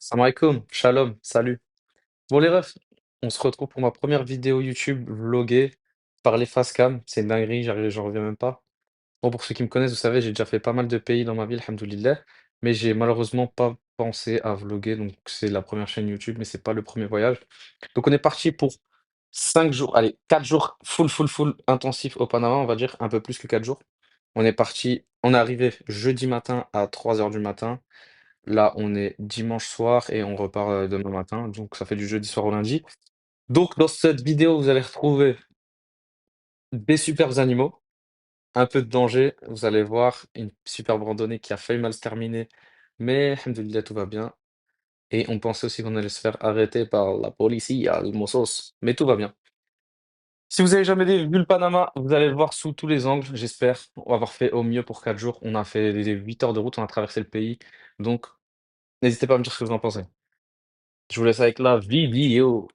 Salam alaikum, shalom, salut. Bon les refs, on se retrouve pour ma première vidéo YouTube vloguée par les facecam. C'est une dinguerie, j'en reviens même pas. Bon, pour ceux qui me connaissent, vous savez, j'ai déjà fait pas mal de pays dans ma vie, alhamdoulilah, mais j'ai malheureusement pas pensé à vloguer, donc c'est la première chaîne YouTube, mais c'est pas le premier voyage. Donc on est parti pour 5 jours, allez, 4 jours full intensif au Panama, on va dire, un peu plus que 4 jours. On est arrivé jeudi matin à 3 heures du matin. Là, on est dimanche soir et on repart demain matin. Donc, ça fait du jeudi soir au lundi. Donc, dans cette vidéo, vous allez retrouver des superbes animaux, un peu de danger. Vous allez voir une superbe randonnée qui a failli mal se terminer. Mais, alhamdoulilah, tout va bien. Et on pensait aussi qu'on allait se faire arrêter par la police, al Mossos. Mais tout va bien. Si vous avez jamais vu le Panama, vous allez le voir sous tous les angles, j'espère. On va avoir fait au mieux pour 4 jours. On a fait les 8 heures de route, on a traversé le pays. Donc, n'hésitez pas à me dire ce que vous en pensez. Je vous laisse avec la vidéo.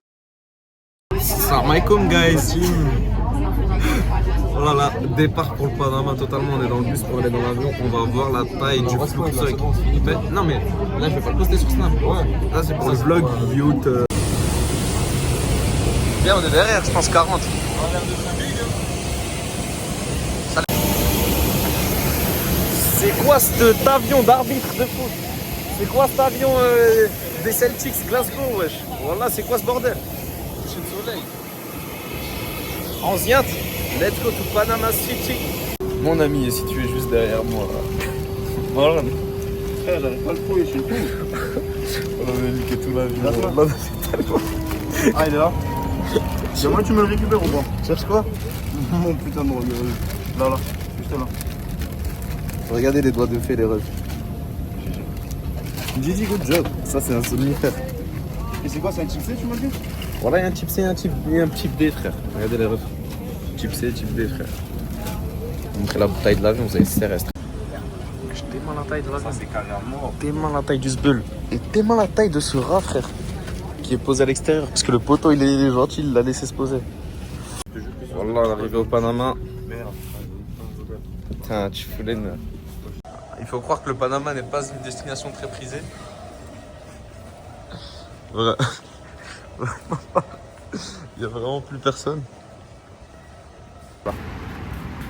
Salam alaikum guys. Voilà, départ pour le Panama totalement, on est dans le bus pour aller dans l'avion, on va voir la taille du truck. Non mais là je vais pas le poster sur Snap. Ouais. Là c'est pour le vlog youth. Bien on est derrière, je pense 40. C'est quoi cet avion d'arbitre de foot? C'est quoi cet avion des Celtics Glasgow wesh? Voilà c'est quoi ce bordel? Coucher de soleil. En Ziat, let's go to Panama City. Mon ami est situé juste derrière moi. Voilà. Frère, j'arrive pas le trouver, je suis tout. On a niqué tout l'avion. Ah, il est là. J'aimerais que tu me le récupères ou pas? Cherche quoi? Mon putain de drogue. Là, juste là. Regardez les doigts de fée, les refs. Gigi, good job. Ça, c'est un somnifère. Et c'est quoi, c'est un type C, tu m'as dit? Voilà, il y a un type C et un type B, frère. Regardez les refs. Type C, type B, frère. Montrez la taille de l'avion, vous avez CRS. Tellement la taille de l'avion. Ça, c'est carrément. Tellement la taille du sbeul. Et tellement la taille de ce rat, frère. Qui est posé à l'extérieur. Parce que le poteau, il est gentil, il l'a laissé se poser. Voilà, on est arrivé au Panama. Merde. Putain, tu fous les nerfs. Il faut croire que le Panama n'est pas une destination très prisée. Voilà. Il y a vraiment plus personne. Pas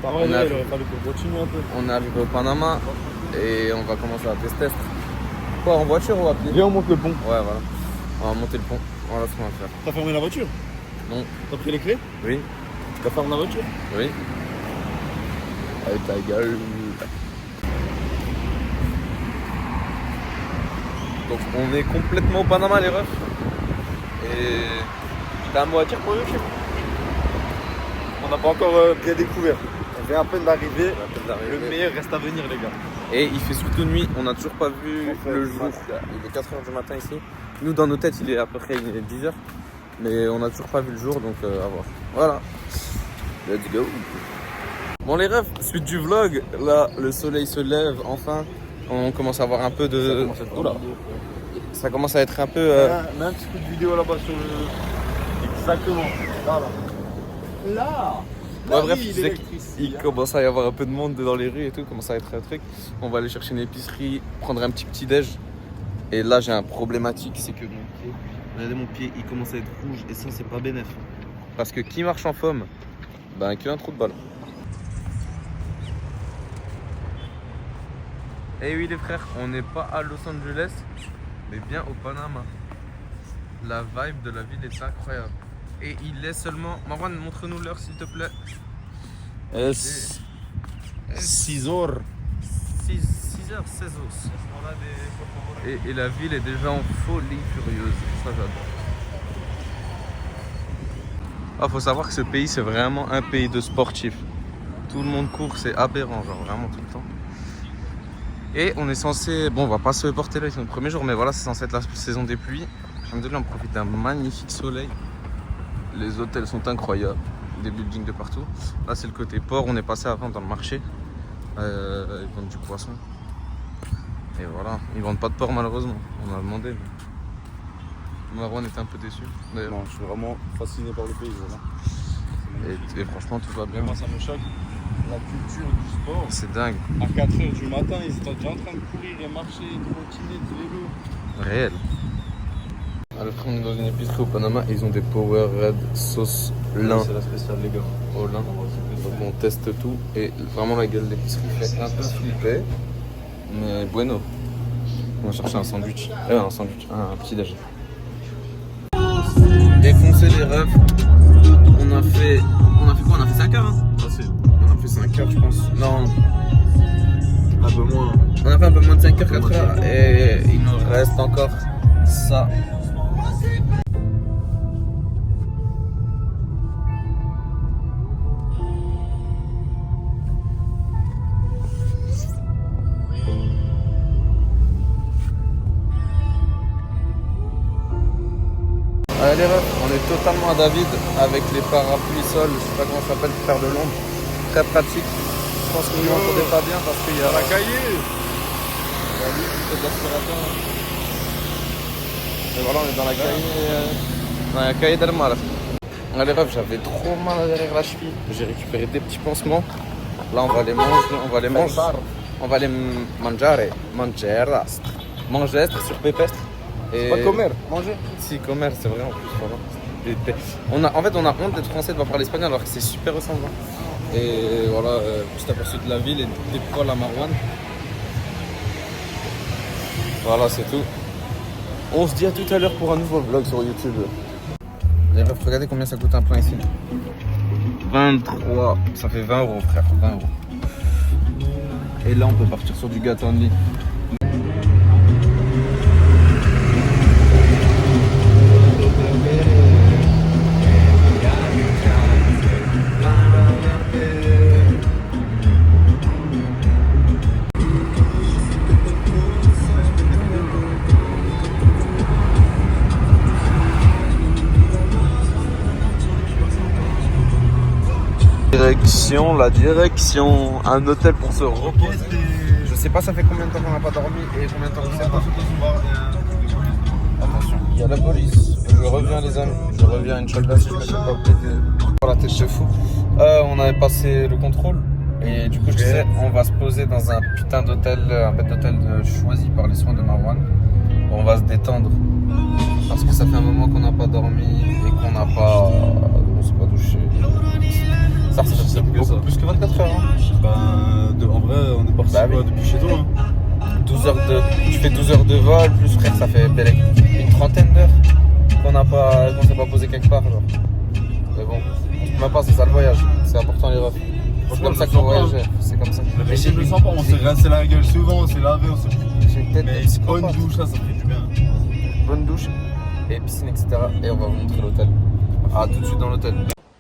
vrai, On a- il aurait fallu qu'on continue un peu. On est arrivé au Panama et on va commencer à tester. Quoi, en voiture ou à pied? Viens, on monte le pont. Ouais, voilà. On va monter le pont. Voilà ce qu'on va faire. T'as fermé la voiture? Non. T'as pris les clés? Oui. T'as fermé la voiture? Oui. Avec ta gueule. Donc on est complètement au Panama les refs. Et t'as un mot à dire pour eux? On n'a pas encore bien découvert. On vient à peine d'arriver. Le meilleur reste à venir, les gars. Et il fait surtout nuit, on n'a toujours pas vu le jour. Il est 4h du matin ici. Nous dans nos têtes il est à peu près 10h. Mais on n'a toujours pas vu le jour donc à voir. Voilà. Let's go. Bon les refs, suite du vlog, là le soleil se lève enfin. On commence à avoir un peu de. Oula. Ça commence à être un peu. Mets un petit coup de vidéo là-bas sur le. Exactement. Là. Ouais, bref, tu sais qu'il commence à y avoir un peu de monde dans les rues et tout, commence à être un truc. On va aller chercher une épicerie, prendre un petit déj. Et là, j'ai un problématique, c'est que mon pied, regardez mon pied, il commence à être rouge et ça, c'est pas bénéf. Parce que qui marche en foam, ben que un trou de balle. Et oui les frères, on n'est pas à Los Angeles, mais bien au Panama. La vibe de la ville est incroyable. Et il est seulement... Marwan, montre-nous l'heure s'il te plaît. 6 heures. 6h, 16 os. Et la ville est déjà en folie furieuse. Ça j'adore. Ah, faut savoir que ce pays c'est vraiment un pays de sportifs. Tout le monde court, c'est aberrant, genre vraiment tout le temps. Et on est censé... Bon, on va pas se porter là, c'est notre premier jour, mais voilà, c'est censé être la saison des pluies. Alhamdoulilah, on profite d'un magnifique soleil. Les hôtels sont incroyables, des buildings de partout. Là c'est le côté port, on est passé avant dans le marché. Ils vendent du poisson. Et voilà, ils vendent pas de porc malheureusement. On a demandé. Mais Marwan était un peu déçu d'ailleurs. Non, je suis vraiment fasciné par le pays. Voilà. Et franchement tout va bien. Moi, ça me choque. La culture du sport. C'est dingue. À 4h du matin, ils étaient déjà en train de courir et marcher, trottiner, de vélo. Réel. Alors, on est dans une épicerie au Panama et ils ont des Power Red sauce lin C'est la spéciale, les gars. au lin. Donc on teste tout et vraiment la gueule d'épicerie fait un peu flipper. Mais bueno. On va chercher un sandwich. Un petit déj. Défoncer les refs. On a fait quoi? On a fait 5 heures hein? On a fait 5 heures je pense. Non. Un peu moins. On a fait un peu moins de 5 heures, 4 heures et il nous reste encore ça. Allez les refs, on est totalement à David avec les parapluies sol, je sais pas comment ça s'appelle pour faire de l'ombre. Très pratique. Je pense que vous m'entendez pas bien parce qu'il y a La cahier. Et voilà, on est dans la cahier del Mar. Allez refs, j'avais trop mal derrière la cheville. J'ai récupéré des petits pansements. Là on va les manger, on va les manger sur pépestre. Et... Pas comer, manger. Si, comer, c'est vrai en plus. Voilà. En fait, on a honte d'être français de pas parler espagnol alors que c'est super ressemblant. Et voilà, petit aperçu de la ville et des poils à Marouane. Voilà, c'est tout. On se dit à tout à l'heure pour un nouveau vlog sur YouTube. Les refs, regardez combien ça coûte un plein ici. 23, ça fait 20 euros frère, 20 euros. Et là on peut partir sur du gâteau only. La direction, un hôtel pour se reposer. Je sais pas ça fait combien de temps qu'on n'a pas dormi et combien de temps on sait pas. Attention, il y a la police. Je reviens les amis, je reviens Inch'Allah si je me fais pas péter la tête de fou. On avait passé le contrôle et du coup je disais on va se poser dans un putain d'hôtel, un bête d'hôtel choisi par les soins de Marouane. On va se détendre parce que ça fait un moment qu'on n'a pas dormi et qu'on n'a pas... on s'est pas douché. Ça c'est beaucoup plus que 24 heures. Hein. En vrai, on est parti depuis chez toi. Hein. 12 heures tu fais 12 heures de vol, plus frère, ça fait une trentaine d'heures qu'on s'est pas posé quelque part. Genre. Mais bon, on se met pas, c'est ça le voyage. C'est important les refs. C'est comme ça qu'on voyageait. C'est comme ça. Mais je le sens pas, on s'est rincé la gueule souvent, on s'est lavé, on s'est. J'ai peut-être mais une bonne douche là, ça fait du bien. Bonne douche et piscine, etc. Et on va vous montrer l'hôtel. Ah, tout de suite dans l'hôtel.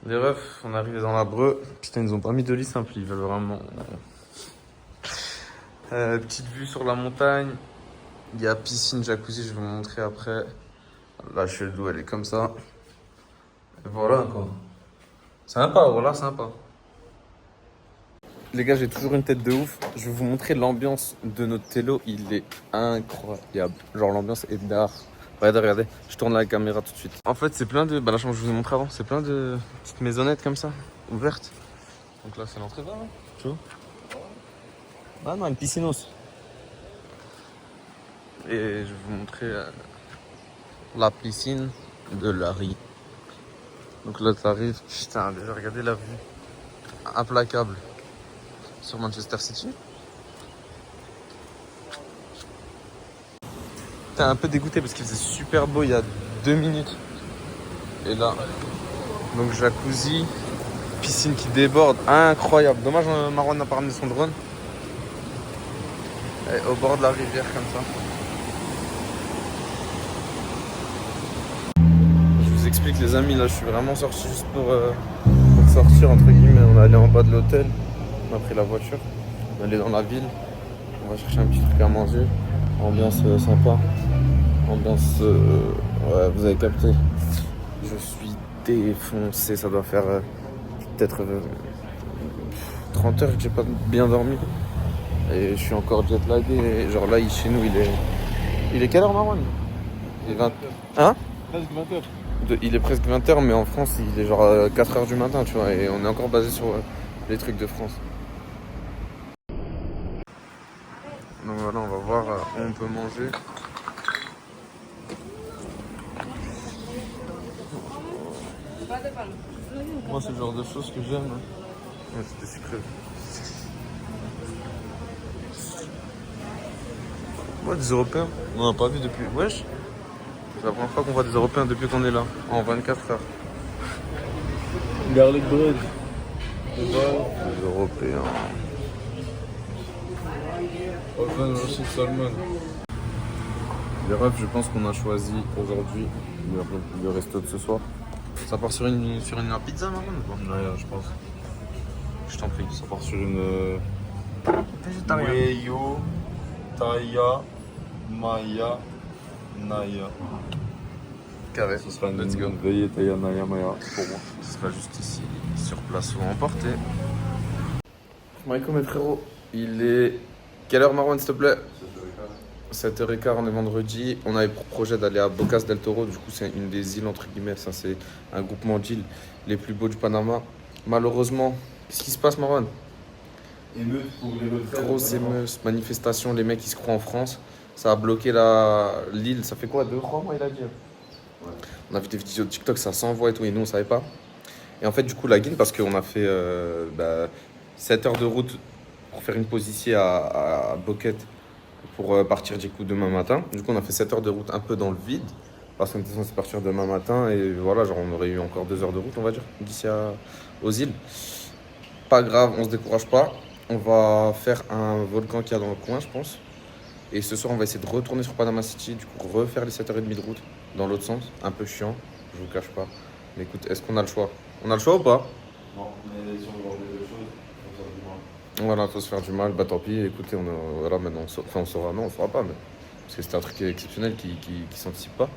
Les refs, on est arrivé dans la Breu. Putain, ils nous ont pas mis de lit simple, ils veulent vraiment. Petite vue sur la montagne. Il y a piscine, jacuzzi, je vais vous montrer après. Là, je suis le dos, elle est comme ça. Et voilà quoi. Sympa, voilà, sympa. Les gars, j'ai toujours une tête de ouf. Je vais vous montrer l'ambiance de notre télo. Il est incroyable. Genre, l'ambiance est d'art. Regardez, je tourne la caméra tout de suite. En fait, c'est plein de... Bah, la chambre que je vous ai montré avant, c'est plein de petites maisonnettes comme ça, ouvertes. Donc là, c'est l'entrée, là, tu vois. Ah non, une piscinos. Et je vais vous montrer la piscine de Larry. Donc là, t'arrives, putain, déjà, regardez la vue. Implacable. Sur Manchester City. T'es un peu dégoûté parce qu'il faisait super beau il y a 2 minutes. Et là, donc jacuzzi, piscine qui déborde, incroyable. Dommage, Marouane n'a pas ramené son drone. Et au bord de la rivière comme ça. Je vous explique les amis, là je suis vraiment sorti juste pour sortir entre guillemets. On est allé en bas de l'hôtel, on a pris la voiture, on est allé dans la ville, on va chercher un petit truc à manger. Ambiance sympa, ambiance, ouais, vous avez capté. Je suis défoncé, ça doit faire peut-être 30 heures que j'ai pas bien dormi. Et je suis encore jet lagué, et genre là chez nous il est quelle heure Marouane? Il est 20... Hein? Presque 20h. Il est presque 20h mais en France il est genre 4h du matin tu vois, et on est encore basé sur les trucs de France. Donc voilà, on va voir où on peut manger. Moi, c'est le genre de choses que j'aime. Ouais, c'était sucré. Ouais, des Européens. On n'en a pas vu depuis. Wesh. C'est la première fois qu'on voit des Européens depuis qu'on est là. En 24 heures. Garlic bread. Les Européens. Salmon. Les refs, je pense qu'on a choisi aujourd'hui le resto de ce soir. Ça part sur une pizza, Marwan, ou pas? Ouais, je pense. Je t'en prie. Ça part sur une Végétarien. Weyo, Taya, Maya, Naya. Carré. Ce sera Let's go. une Veillé, Taya, Naya, Maya pour moi. Ce sera juste ici, sur place ou emporté. Maïko, mes frérots, il est. Quelle heure, Marwan, s'il te plaît? 7h15, on est vendredi. On avait pour projet d'aller à Bocas del Toro. Du coup, c'est une des îles, entre guillemets. Ça, c'est un groupement d'îles les plus beaux du Panama. Malheureusement, qu'est-ce qui se passe, Marwan? Émeute pour les retraites. Grosse émeute, manifestation, les mecs, ils se croient en France. Ça a bloqué l'île. Ça fait quoi, 2-3 mois, il a dit? Ouais. On a vu des vidéos de TikTok, ça s'envoie et tout, et nous, on savait pas. Et en fait, du coup, la Guine, parce qu'on a fait 7 heures de route pour faire une pause ici à Boquete pour partir du coup demain matin. Du coup, on a fait 7 heures de route un peu dans le vide parce qu'on était censé partir demain matin et voilà, genre on aurait eu encore 2 heures de route, on va dire, d'ici aux îles. Pas grave, on se décourage pas. On va faire un volcan qu'il y a dans le coin, je pense. Et ce soir, on va essayer de retourner sur Panama City, du coup, refaire les 7h30 de route dans l'autre sens. Un peu chiant, je vous cache pas. Mais écoute, est-ce qu'on a le choix? On a le choix ou pas? Non, mais si on veut des choses, on va faire du mal. Voilà, faut se faire du mal, bah tant pis, écoutez, voilà, maintenant, on saura, non, on saura pas, mais, parce que c'était un truc exceptionnel qui s'anticipe pas.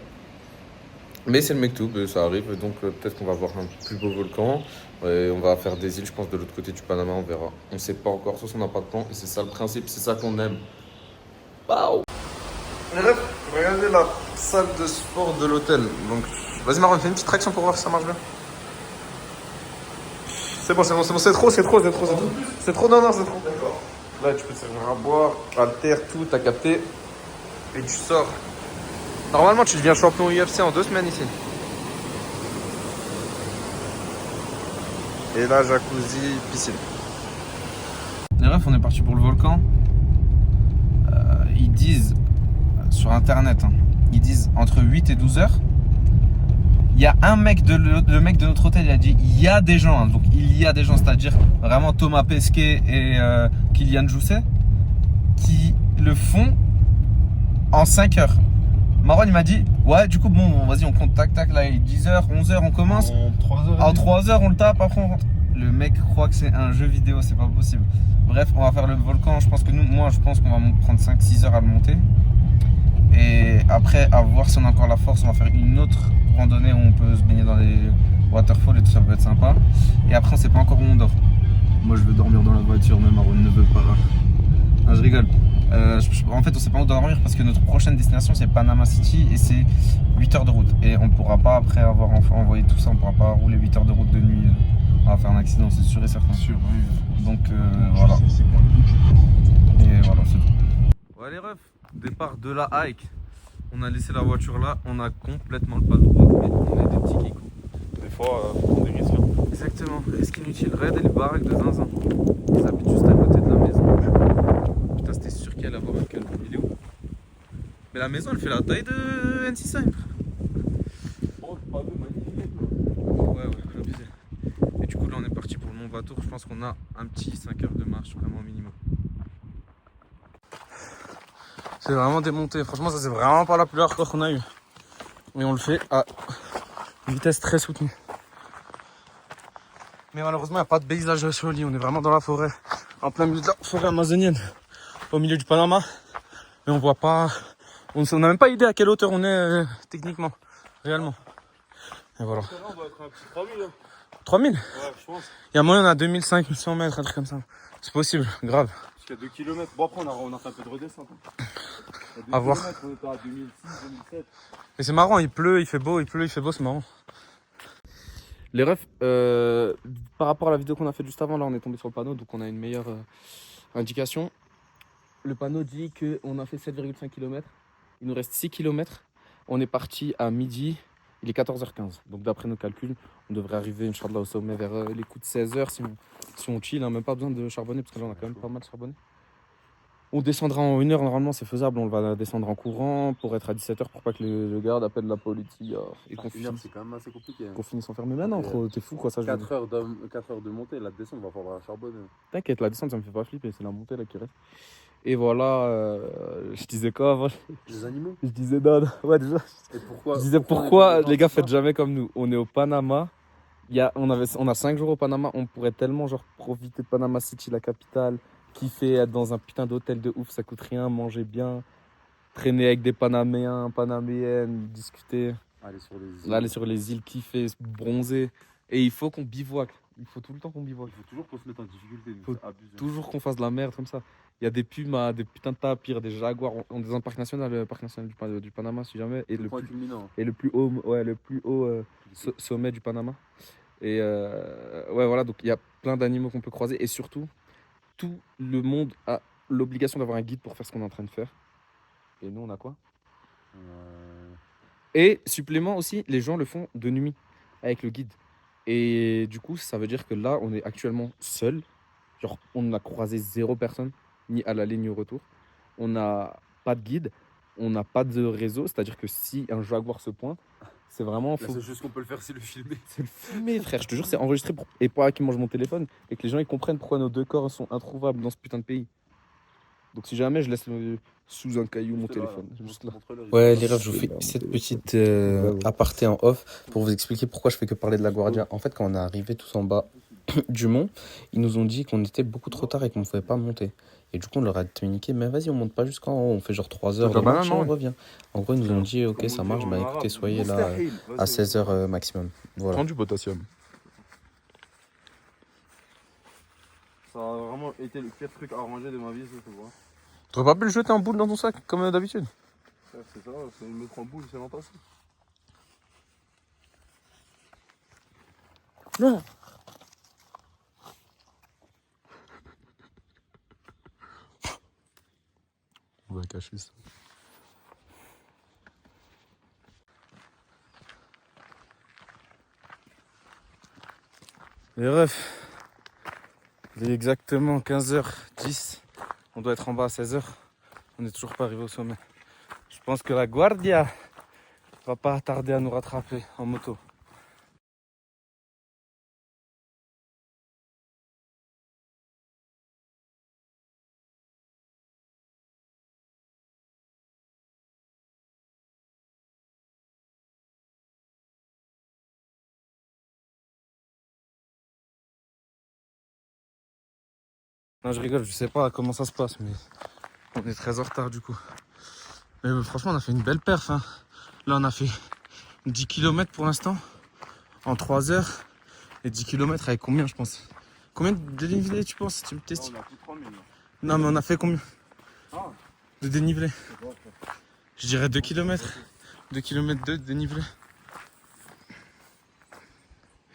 Mais c'est le Mektoub, ça arrive, donc peut-être qu'on va voir un plus beau volcan, et on va faire des îles, je pense, de l'autre côté du Panama, on verra. On sait pas encore, soit on n'a pas de plan, et c'est ça le principe, c'est ça qu'on aime. Waouh! Regardez la salle de sport de l'hôtel, donc, vas-y Marwan, fais une petite traction pour voir si ça marche bien. C'est bon, c'est trop, c'est trop. C'est trop, non, c'est trop. D'accord. Là, tu peux te servir à boire, alter, tout, t'as capté. Et tu sors. Normalement, tu deviens champion UFC en 2 semaines ici. Et là, jacuzzi, piscine. Les refs, on est parti pour le volcan. Ils disent, sur internet, ils disent entre 8 et 12 heures. Il y a un mec le mec de notre hôtel, il a dit il y a des gens, donc il y a des gens, c'est-à-dire vraiment Thomas Pesquet et Kylian Jousset qui le font en 5 heures. Marwan il m'a dit ouais du coup bon vas-y on compte tac là il est 10h, 11h on commence. En 3 heures. En 3 heures on le tape, après on rentre. Le mec croit que c'est un jeu vidéo, c'est pas possible. Bref, on va faire le volcan, je pense que moi je pense qu'on va prendre 5-6 heures à le monter. Et après, à voir si on a encore la force, on va faire une autre randonnée où on peut se baigner dans les waterfalls et tout, ça peut être sympa. Et après, on sait pas encore où on dort. Moi, je veux dormir dans la voiture, même Marwan ne veut pas. Ah, je rigole. En fait, on sait pas où dormir parce que notre prochaine destination, c'est Panama City et c'est 8 heures de route. Et on pourra pas, après avoir envoyé tout ça, on pourra pas rouler 8 heures de route de nuit. On va faire un accident, c'est sûr et certain. Sûr, oui. Donc, voilà. Et voilà, c'est tout. Ouais, les refs. Départ de la hike, on a laissé la voiture là, on a complètement pas le droit, mais on est des petits kikous. Des fois, faut prendre des risques. Exactement, risque inutile. Regardez les baraques de zinzin, ils habitent juste à côté de la maison. Putain, c'était sûr qu'il allait avoir un calme, il est où? Mais la maison elle fait la taille de NC5. Oh, pas de magnifique. Ouais, abusé. Et du coup là on est parti pour le Mont Vatour, je pense qu'on a un petit 5 heures de marche, vraiment minimum. C'est vraiment démonté, franchement ça c'est vraiment pas la plus hardcore qu'on a eu. Et on le fait à vitesse très soutenue. Mais malheureusement il n'y a pas de paysage joli, on est vraiment dans la forêt. En plein milieu de la forêt amazonienne, au milieu du Panama. Mais on voit pas, on n'a même pas idée à quelle hauteur on est techniquement, réellement. Et voilà. Là, on va être un petit 3000. 3000? Ouais, je pense. Il y a moyen on a 2500 mètres, un truc comme ça. C'est possible, grave. Parce qu'il y a 2 km. Bon, après, on a fait un peu de redescente. Il y a 2 À voir. km, on était à 2006, 2007. Et c'est marrant, il pleut, il fait beau, c'est marrant. Les refs, par rapport à la vidéo qu'on a fait juste avant, là on est tombé sur le panneau, donc on a une meilleure indication. Le panneau dit qu'on a fait 7,5 km, il nous reste 6 km. On est parti à midi Il est 14h15. Donc d'après nos calculs, on devrait arriver, Inch'Allah, au sommet vers les coups de 16h si on chill. Hein, même pas besoin de charbonner parce que là, on a quand même pas mal charbonné. On descendra en 1 heure, normalement, c'est faisable. On va descendre en courant pour être à 17h pour pas que le garde appelle la police et qu'on finisse, c'est quand même assez compliqué. qu'on finisse enfermé. Mais non, t'es fou quoi, ça je veux dire. 4 heures de montée, la descente va falloir charbonner. T'inquiète, la descente ça me fait pas flipper, c'est la montée là qui reste. Et voilà, je disais quoi avant? Les animaux. Je disais non, ouais déjà. Et pourquoi Je disais pourquoi les gars faites jamais comme nous. On est au Panama. On a 5 jours au Panama. On pourrait tellement genre profiter de Panama City, la capitale, kiffer, être dans un putain d'hôtel de ouf, ça coûte rien, manger bien, traîner avec des Panaméens, Panaméennes, discuter, aller sur les îles, kiffer, se bronzer. Et il faut qu'on bivouac. Il faut tout le temps qu'on bivouac. Il faut toujours qu'on se mette en difficulté. Faut toujours qu'on fasse de la merde comme ça. Il y a des pumas, des putains de tapirs, des jaguars. On est dans un parc national, le parc national du Panama, si jamais. Et le plus haut, sommet du Panama. Et ouais, voilà, donc il y a plein d'animaux qu'on peut croiser. Et surtout, tout le monde a l'obligation d'avoir un guide pour faire ce qu'on est en train de faire. Et nous, on a quoi? Et supplément aussi, les gens le font de nuit avec le guide. Et du coup, ça veut dire que là, on est actuellement seul. Genre, on n'a croisé 0 personne, ni à l'aller ni au retour. On n'a pas de guide, on n'a pas de réseau. C'est-à-dire que si un jaguar se pointe, c'est vraiment. La seule chose qu'on peut le faire, c'est le filmer. C'est le filmer, frère. Je te jure, c'est enregistré et pas qu'ils mangent mon téléphone et que les gens ils comprennent pourquoi nos 2 corps sont introuvables dans ce putain de pays. Donc si jamais je laisse sous un caillou mon téléphone. Juste là. Ouais, les refs, je vous fais cette petite aparté en off pour vous expliquer pourquoi je fais que parler de la Guardia. En fait, quand on est arrivé tous en bas du mont, ils nous ont dit qu'on était beaucoup trop tard et qu'on ne pouvait pas monter. Et du coup, on leur a communiqué, mais vas-y, on monte pas jusqu'en haut, on fait genre 3 heures de marche et on revient. En gros, ils nous ont dit, ok, ça marche, bah écoutez, soyez là à 16h maximum. Voilà. Prends du potassium. Ça a vraiment été le pire truc à ranger de ma vie, ce vois. T'aurais pas pu le jeter en boule dans ton sac, comme d'habitude? C'est ça, c'est me mettre en boule, c'est l'entasse. Non. On va cacher ça. Les refs, il est exactement 15h10. On doit être en bas à 16h. On n'est toujours pas arrivé au sommet. Je pense que la Guardia va pas tarder à nous rattraper en moto. Non, je rigole, je sais pas comment ça se passe, mais on est très en retard du coup. Mais franchement, on a fait une belle perf. Hein. Là, on a fait 10 km pour l'instant, en 3 heures. Et 10 km avec combien, je pense? Combien de dénivelé, tu penses? Tu me testes? On a plus de 3000. Non, mais on a fait combien Ah. de dénivelé? Je dirais 2 km. 2 km de dénivelé.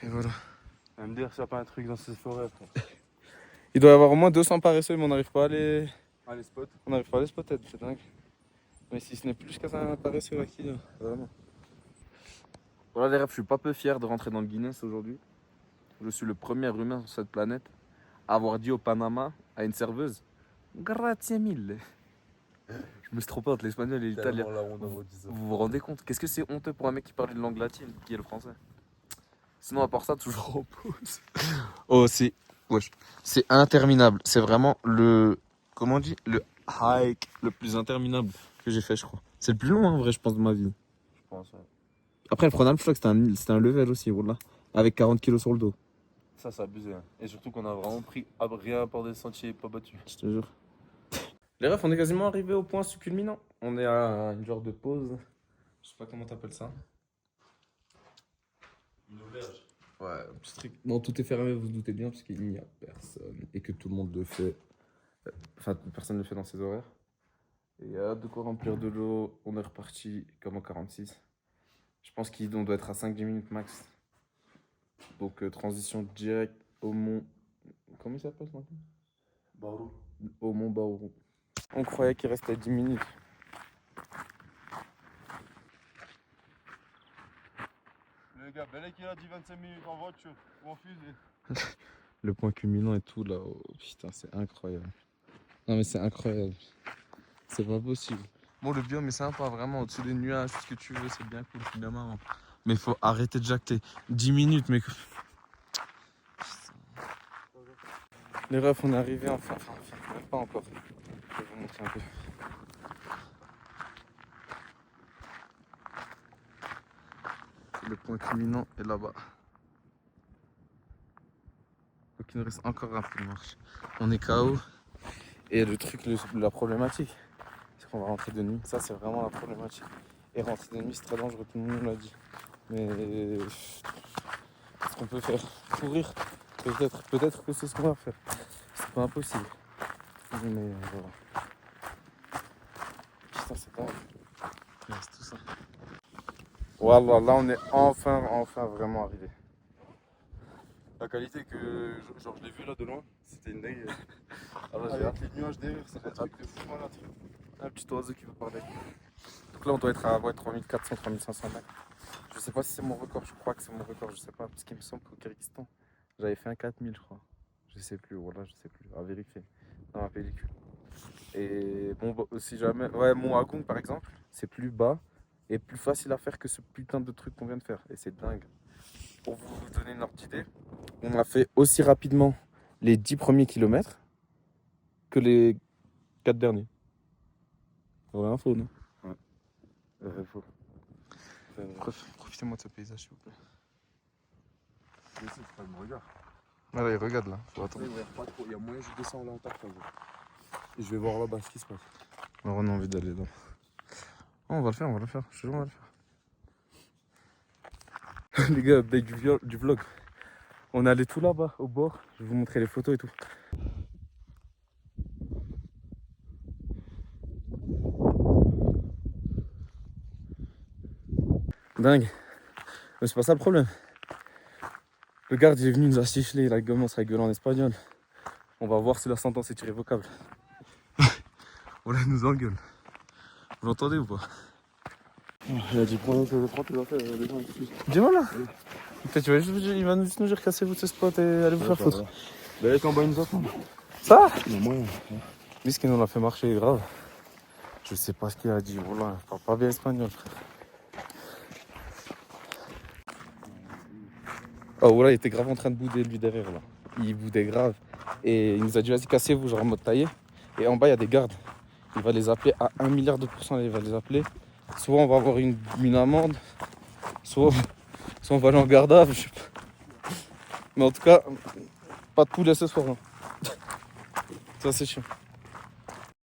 Et voilà. Va me dire s'il n'y a pas un truc dans ces forêts, frère. Il doit y avoir au moins 200 paresseux, mais on n'arrive pas à les... Ah, les spots. On n'arrive pas à les spotter, c'est dingue. Mais si ce n'est plus qu'à un paresseux acquis, là, vraiment. Voilà les refs, je suis pas peu fier de rentrer dans le Guinness aujourd'hui. Je suis le premier humain sur cette planète à avoir dit au Panama à une serveuse Grazie mille. Je me suis trompé entre l'espagnol et l'italien. Vous vous rendez compte? Qu'est-ce que c'est honteux pour un mec qui parle une langue latine, qui est le français? Sinon, à part ça, toujours en pause. Oh, c'est... Wesh. C'est interminable. C'est vraiment le... Comment on dit? Le hike le plus interminable que j'ai fait, je crois. C'est le plus long, en vrai, je pense, de ma vie. Je pense, ouais. Après, le Frontal Flock, c'était un level aussi, voilà. Avec 40 kilos sur le dos. Ça, c'est abusé. Hein. Et surtout qu'on a vraiment pris rien à part des sentiers pas battus. Je te jure. Les refs, on est quasiment arrivé au point culminant. On est à une genre de pause. Je sais pas comment t'appelles ça. Une auberge. Ouais, un petit truc. Bon, tout est fermé, vous vous doutez bien, parce qu'il n'y a personne. Et que tout le monde le fait. Enfin, personne ne le fait dans ses horaires. Et il y a de quoi remplir de l'eau. On est reparti comme en 46. Je pense qu'on doit être à 5-10 minutes max. Donc, transition directe au mont. Comment il s'appelle maintenant? Barou. Au mont Baourou. On croyait qu'il restait 10 minutes. les gars, Belek il a dit 25 minutes en voiture ou en fusée. Le point culminant et tout là. Oh, putain, c'est incroyable. Non, mais c'est incroyable. C'est pas possible. Bon, le biome est sympa, vraiment. Au-dessus des nuages, tout ce que tu veux, c'est bien cool, c'est bien marrant. Mais il faut arrêter de jacter. 10 minutes, mais. Les refs, on est arrivé enfin. Même pas encore. Je vais vous montrer un peu. Le point culminant est là-bas. Donc il nous reste encore un peu de marche. On est KO. Et le truc, la problématique, c'est qu'on va rentrer de nuit. Ça, c'est vraiment la problématique. Et rentrer de nuit, c'est très dangereux, tout le monde l'a dit. Mais qu'est-ce qu'on peut faire? Courir? Peut-être que c'est ce qu'on va faire. C'est pas impossible. Mais voilà. Putain, c'est dingue. C'est tout ça. Voilà, là on est enfin vraiment arrivé. La qualité que genre je l'ai vu là de loin, c'était une dingue. Ah là j'ai hâte les nuages derrière, c'est un truc de fou malade. Un petit oiseau qui veut parler. Donc là on doit être à 3400, 3500 mètres. Je sais pas si c'est mon record, je crois que c'est mon record, je sais pas. Parce qu'il me semble qu'au Kyrgyzstan, j'avais fait un 4000 je crois. Je sais plus, voilà, je sais plus. À vérifier dans ma pellicule. Et bon, bah, si jamais. Ouais, mon Agung par exemple, c'est plus bas et plus facile à faire que ce putain de truc qu'on vient de faire. Et c'est dingue. Pour vous donner une ordre d'idée, on a fait aussi rapidement les 10 premiers kilomètres que les 4 derniers. Vraie info, non? Ouais. Faux. Profitez-moi de ce paysage, s'il vous plaît. Mais c'est pas me regarde. Ah là, il regarde là, faut attendre. Il y a moyen que je descends là en tac. Et je vais voir là-bas ce qui se passe. Alors on a envie d'aller là. Oh, on va le faire, je te jure, on va le faire. Les gars, update du vlog. On est allé tout là-bas, au bord. Je vais vous montrer les photos et tout. Dingue. Mais c'est pas ça le problème. Le garde il est venu nous a sifflé, il a commencé à gueuler en espagnol. On va voir si la sentence est irrévocable. Voilà, il nous engueule. Vous l'entendez ou pas? Il a dit prends tes affaires, les gens ici. Dis-moi là. Peut-être il va juste nous dire cassez-vous de ce spot et allez vous faire foutre. Ben là, en bas, il nous attend. Ça? Il y a moyen. Lui, ce qui nous l'a fait marcher, grave. Je sais pas ce qu'il a dit. Voilà, je parle pas bien espagnol, frère. Oh, voilà, il était grave en train de bouder, lui, derrière, là. Il boudait grave. Et il nous a dit, vas-y, cassez-vous, genre en mode taillé. Et en bas, il y a des gardes. Il va les appeler à 1 milliard de pourcents, il va les appeler. Soit on va avoir une amende, soit on va aller en garde à vue, je sais pas. Mais en tout cas, pas de poulet ce soir. Hein. Ça, c'est chiant.